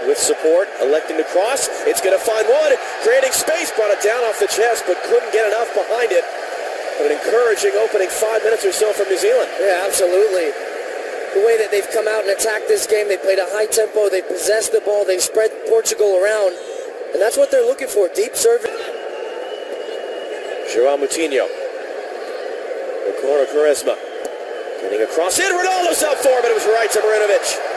With support, electing to cross. It's going to find Wood, creating space, brought it down off the chest, but couldn't get enough behind it. But an encouraging opening 5 minutes or so from New Zealand. Yeah, absolutely. The way that they've come out and attacked this game, they played a high tempo, they possessed the ball, they've spread Portugal around, and that's what they're looking for, deep serving. João Moutinho. Okoro Quaresma. Getting across in, Ronaldo's out for, but it was right to Marinovic.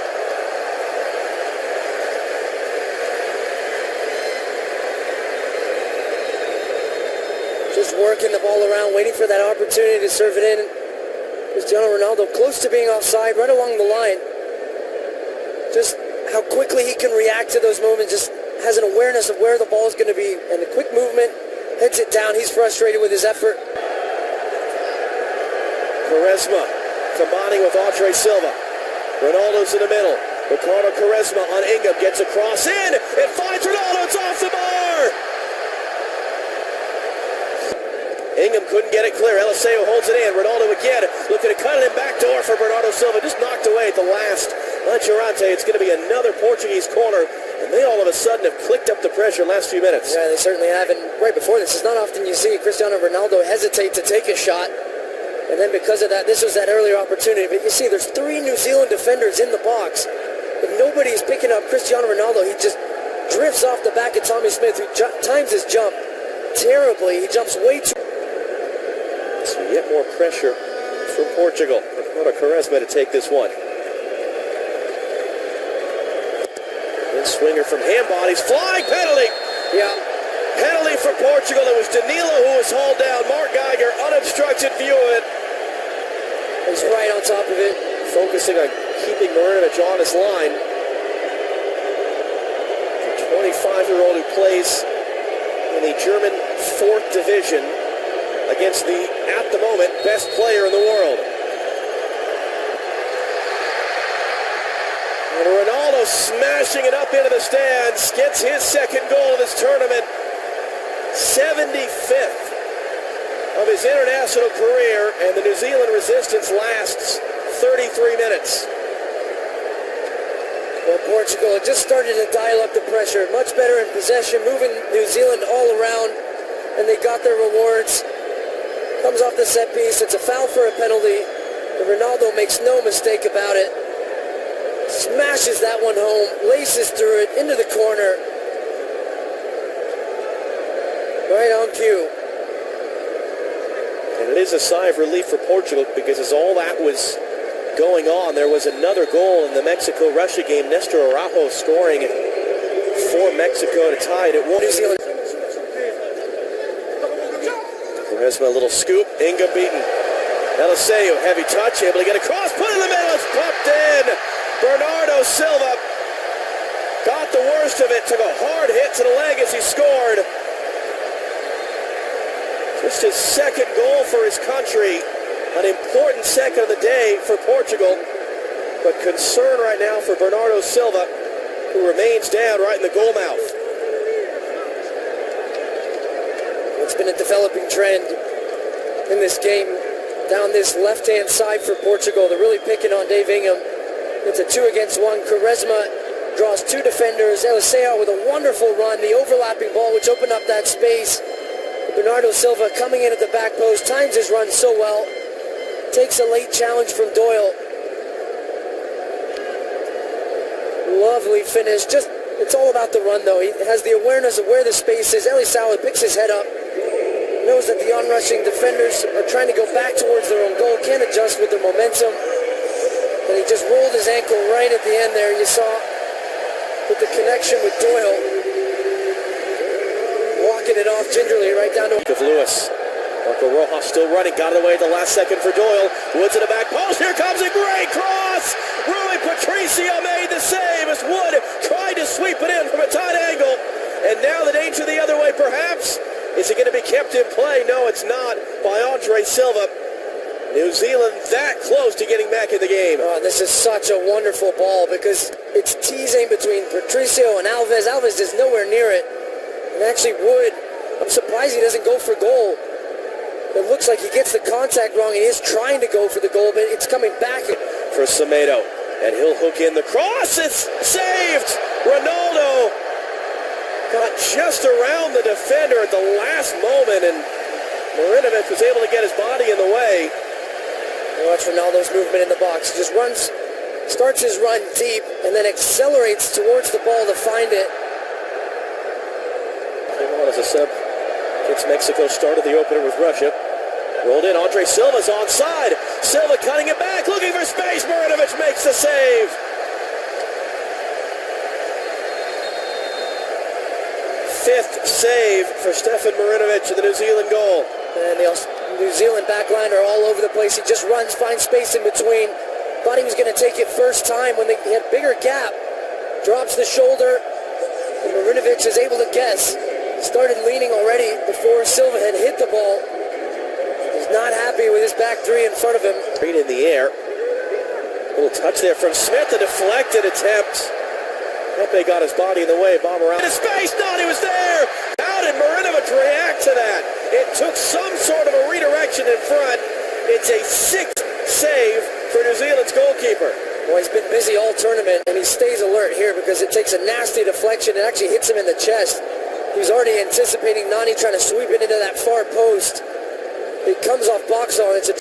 Just working the ball around, waiting for that opportunity to serve it in. Cristiano Ronaldo close to being offside, right along the line. Just how quickly he can react to those moments, just has an awareness of where the ball is going to be, and the quick movement, heads it down. He's frustrated with his effort. Quaresma combining with Andre Silva. Ronaldo's in the middle. Ricardo Quaresma on Ingham, gets across in. It finds Ronaldo, it's off the bar. Ingham couldn't get it clear. Eliseu holds it in. Ronaldo again looking to cut it in backdoor for Bernardo Silva. Just knocked away at the last. Durante, it's going to be another Portuguese corner. And they all of a sudden have clicked up the pressure last few minutes. Yeah, they certainly have. And right before this, it's not often you see Cristiano Ronaldo hesitate to take a shot. And then because of that, this was that earlier opportunity. But you see, there's 3 New Zealand defenders in the box. But nobody's picking up Cristiano Ronaldo. He just drifts off the back of Tommy Smith, who times his jump terribly. He jumps way too... So yet more pressure from Portugal. Ricardo Quaresma to take this one. And swinger from handbodies. Flying penalty. Yeah. Penalty for Portugal. It was Danilo who was hauled down. Mark Geiger, unobstructed view of it. He's right on top of it. Focusing on keeping Marinovic on his line. The 25-year-old who plays in the German 4th division against the, at the moment, best player in the world. And Ronaldo smashing it up into the stands, gets his second goal of this tournament. 75th of his international career, and the New Zealand resistance lasts 33 minutes. Well, Portugal had just started to dial up the pressure, much better in possession, moving New Zealand all around, and they got their rewards. Comes off the set piece, it's a foul for a penalty, and Ronaldo makes no mistake about it. Smashes that one home, laces through it, into the corner. Right on cue. And it is a sigh of relief for Portugal, because as all that was going on, there was another goal in the Mexico-Russia game. Nestor Araujo scoring for Mexico to tie it at 1. New Zealand. Quaresma, a little scoop. Ingham beaten. Eliseu, heavy touch, able to get across, put in the middle, it's popped in. Bernardo Silva got the worst of it, took a hard hit to the leg as he scored. Just his second goal for his country. An important second of the day for Portugal. But concern right now for Bernardo Silva, who remains down right in the goal mouth. It's been a developing trend in this game. Down this left-hand side for Portugal. They're really picking on Dave Ingham. It's a 2 against 1. Quaresma draws 2 defenders. Eliseu with a wonderful run. The overlapping ball, which opened up that space. Bernardo Silva coming in at the back post. Times his run so well. Takes a late challenge from Doyle. Lovely finish. Just, it's all about the run, though. He has the awareness of where the space is. Eliseu picks his head up. Knows that the onrushing defenders are trying to go back towards their own goal. Can't adjust with the momentum. And he just rolled his ankle right at the end there. You saw with the connection with Doyle. Walking it off gingerly right down to Lewis. Marco Rojas still running. Got it away at the last second for Doyle. Woods in the back post. Here comes a great cross. Rui Patricio made the save as Wood tried to sweep it in from a tight angle. And now the danger the other way, perhaps. Is it going to be kept in play? No, it's not, by Andre Silva. New Zealand that close to getting back in the game. Oh, this is such a wonderful ball because it's teasing between Patricio and Alves. Alves is nowhere near it. And actually Wood, I'm surprised he doesn't go for goal. It looks like he gets the contact wrong. He is trying to go for the goal, but it's coming back. For Semedo. And he'll hook in the cross. It's saved. Ronaldo got just around the defender at the last moment, and Marinovic was able to get his body in the way. Watch Ronaldo's movement in the box. He just runs, starts his run deep, and then accelerates towards the ball to find it. Came on as a sub against Mexico, started the opener with Russia. Rolled in, Andre Silva's onside. Silva cutting it back, looking for space. Marinovic makes the save. Fifth save for Stefan Marinovic in the New Zealand goal. And the New Zealand backline are all over the place. He just runs, finds space in between. Thought he was going to take it first time when he had bigger gap. Drops the shoulder, and Marinovic is able to guess. Started leaning already before Silva had hit the ball. He's not happy with his back three in front of him. Straight in the air. A little touch there from Smith, a deflected attempt. Pepe got his body in the way, bomb around. Into space, thought he was there. How did Marinovic react to that? It took some sort of a redirection in front. It's a sixth save for New Zealand's goalkeeper. Well, he's been busy all tournament, and he stays alert here because it takes a nasty deflection and actually hits him in the chest. He was already anticipating Nani trying to sweep it into that far post. It comes off box on. It's a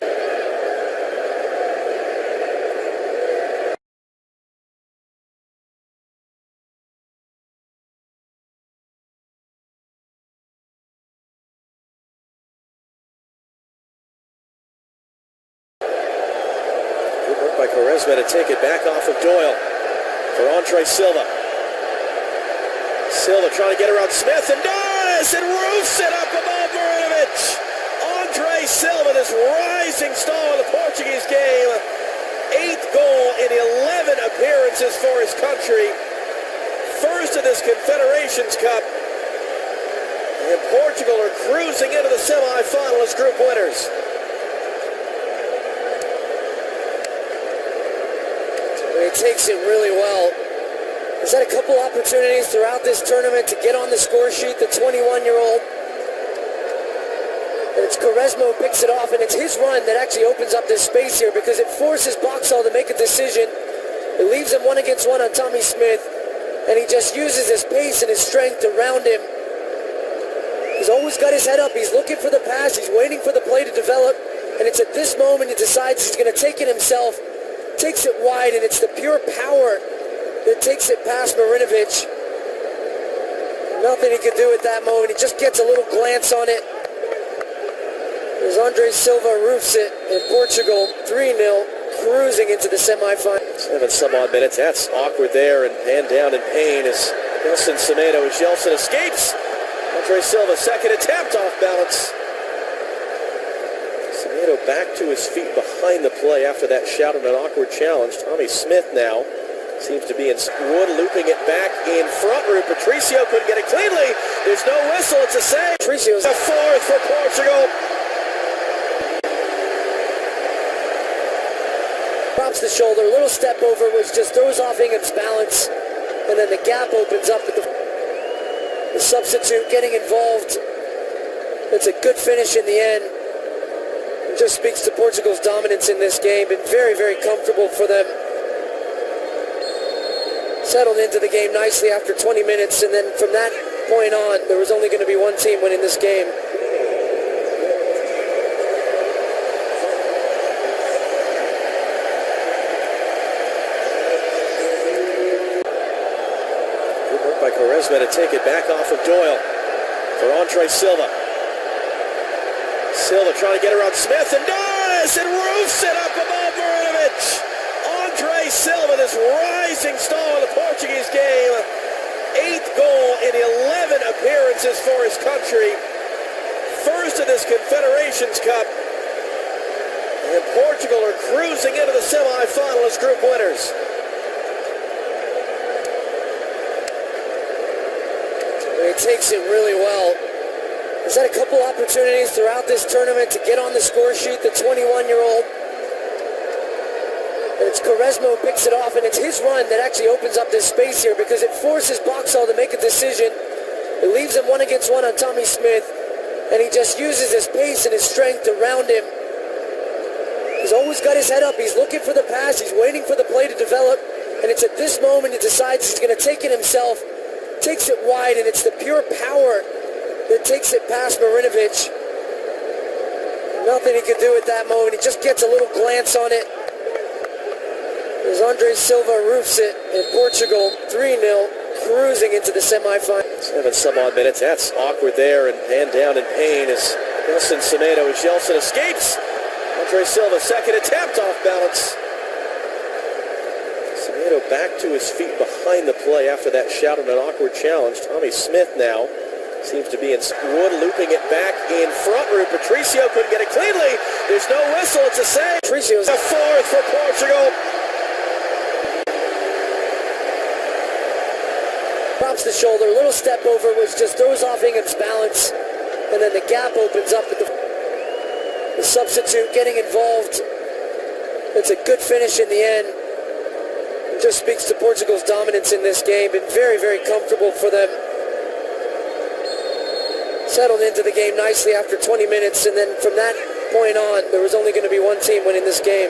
by Quaresma to take it back off of Doyle for Andre Silva. Silva trying to get around Smith, and does, and roofs it up above Marinovic. Andre Silva, this rising star of the Portuguese game. 8th goal in 11 appearances for his country. First of this Confederations Cup. And Portugal are cruising into the semifinal as group winners. He takes it really well. He's had a couple opportunities throughout this tournament to get on the score sheet, the 21-year-old. And it's Quaresma who picks it off, and it's his run that actually opens up this space here because it forces Boxall to make a decision. It leaves him 1-against-1 on Tommy Smith, and he just uses his pace and his strength to round him. He's always got his head up. He's looking for the pass. He's waiting for the play to develop, and it's at this moment he decides he's going to take it himself. Takes it wide, and it's the pure power that takes it past Marinovic. Nothing he could do at that moment. He just gets a little glance on it. As Andre Silva roofs it, and Portugal 3-0, cruising into the semifinals. 7 some odd minutes. That's awkward there, and hand down in pain as Nelson Semedo as Jelson escapes. Andre Silva, second attempt, off balance. Semedo back to his feet behind the play after that shout at an awkward challenge. Tommy Smith now seems to be in Wood, looping it back in front. Rui Patricio couldn't get it cleanly. There's no whistle. It's a save. Patricio's a fourth for Portugal. Drops the shoulder. A little step over, which just throws off Ingham's balance. And then the gap opens up with the substitute getting involved. It's a good finish in the end. It just speaks to Portugal's dominance in this game. Been very, very comfortable for them. Settled into the game nicely after 20 minutes, and then from that point on, there was only going to be one team winning this game. Good work by Quaresma to take it back off of Doyle for Andre Silva. Silva trying to get around Smith, and does, and roofs it up above Marinovic. Andre Silva, this rising star of the Portuguese game. 8th goal in 11 appearances for his country. First of this Confederations Cup. And Portugal are cruising into the semifinal as group winners. He takes it really well. He's had a couple opportunities throughout this tournament to get on the score sheet, the 21-year-old. And it's Quaresma who picks it off, and it's his run that actually opens up this space here because it forces Boxall to make a decision. It leaves him 1-against-1 on Tommy Smith, and he just uses his pace and his strength to round him. He's He's always got his head up. He's looking for the pass. He's waiting for the play to develop. And it's at this moment he decides he's going to take it himself. Takes it wide, and it's the pure power that takes it past Marinovic. Nothing he could do at that moment. He just gets a little glance on it. As Andre Silva roofs it, and Portugal 3-0, cruising into the semifinals. 7 some odd minutes. That's awkward there, and hand down in pain as Nelson Semedo as Jelson escapes. Andre Silva, second attempt, off balance. Semedo back to his feet behind the play after that shout on an awkward challenge. Tommy Smith now seems to be in Wood, looping it back in front. Rui Patricio couldn't get it cleanly. There's no whistle. It's a save. Patricio's the fourth for Portugal. Drops the shoulder, a little step over, which just throws off Ingham's balance, and then the gap opens up with the substitute getting involved. It's a good finish in the end. It just speaks to Portugal's dominance in this game. Been very, very comfortable for them. Settled into the game nicely after 20 minutes, and then from that point on, there was only going to be one team winning this game.